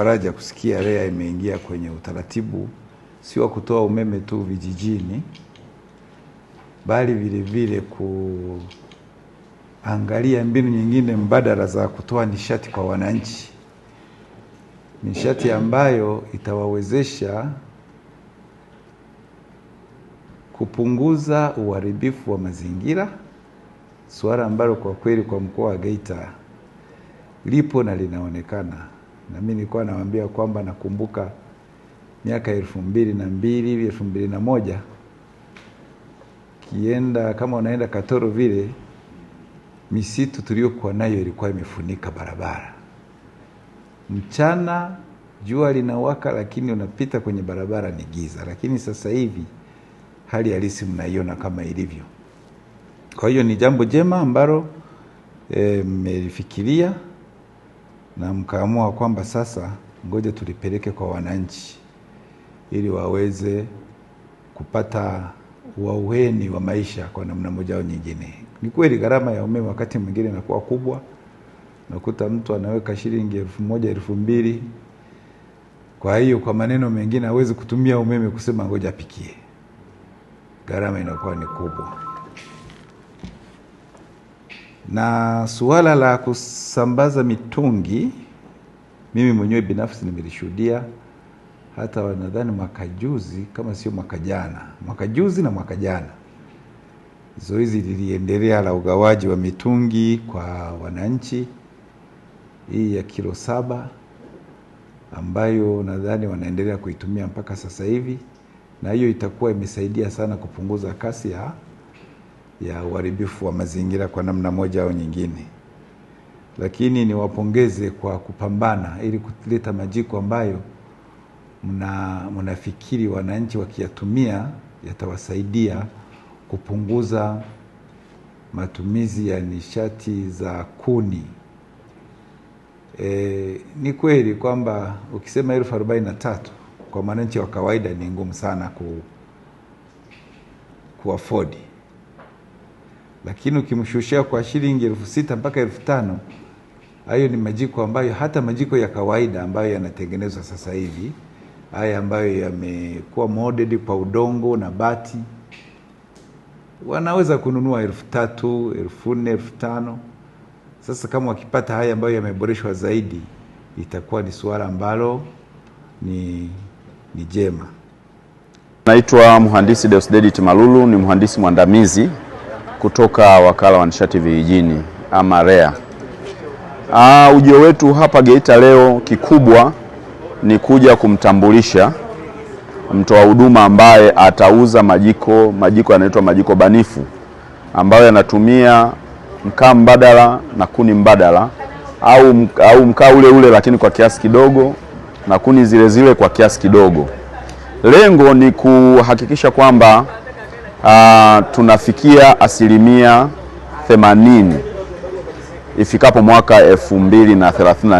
Faraja kusikia REA imeingia kwenye utaratibu si wa kutoa umeme tu vijijini, bali vile vile kuangalia mbinu nyingine mbadala za kutoa nishati kwa wananchi. Nishati ambayo itawawezesha kupunguza uharibifu wa mazingira, suala ambalo kwa kweli kwa mkoa wa Geita lipo na linaonekana. Na mimi nilikuwa nawaambia kwamba nakumbuka miaka 2002, 2001 kienda kama unaenda Katoro vile, misitu tuliyokuwa nayo ilikuwa imefunika barabara. Mchana jua linawaka lakini unapita kwenye barabara ni giza, lakini sasa hivi hali halisi mnaiona kama ilivyo. Kwa hiyo ni jambo jema ambalo mmelifikiria na mkaamua kwamba sasa ngoja tulipeleke kwa wananchi ili waweze kupata uahueni wa maisha kwa namna moja au nyingine. Ni kweli gharama ya umeme wakati mwingine inakuwa kubwa. Nakuta mtu anaweka shilingi 1000, 2000. Kwa hiyo kwa maneno mengine hawezi kutumia umeme kusema ngoja apikie. Gharama inakuwa ni kubwa. Na suala la kusambaza mitungi, mimi mwenyewe binafsi nimelishuhudia hata nadhani mwaka juzi kama sio mwaka jana. Mwaka juzi na mwaka jana zoezi liliendelea la ugawaji wa mitungi kwa wananchi, hii ya kilo 7 ambayo nadhani wanaendelea kuitumia mpaka sasa hivi, na hiyo itakuwa imesaidia sana kupunguza kasi ya uharibifu wa mazingira kwa namna moja au nyingine. Lakini niwapongeze kwa kupambana ili kuleta majiko ambayo mnafikiri wananchi wakiyatumia yatawasaidia kupunguza matumizi ya nishati za kuni. Ni kweli kwamba ukisema 43,000 kwa wananchi wa kawaida ni ngumu sana kuafford. Lakini ukimshushia kwa shilingi 6,000 mpaka 5,000, hayo ni majiko ambayo hata majiko ya kawaida ambayo yanatengenezwa sasa hivi, haya ambayo yamekuwa molded kwa udongo na bati, wanaweza kununua 3,000, 4,000, 5,000. Sasa kama wakipata haya ambayo yameboreshwa zaidi, itakuwa ni suala ambalo ni jema. Naitwa Mhandisi Deusdedit Malulu, ni mhandisi mwandamizi kutoka Wakala wa Nishati Vijijini ama REA. Ujio wetu hapa Geita leo kikubwa ni kuja kumtambulisha mtoa huduma ambaye atauza majiko yanaitwa majiko banifu, ambayo yanatumia mkaa mbadala na kuni mbadala au mkaa ule ule lakini kwa kiasi kidogo na kuni zile zile kwa kiasi kidogo. Lengo ni kuhakikisha kwamba tunafikia 80% ifikapo mwaka 2030.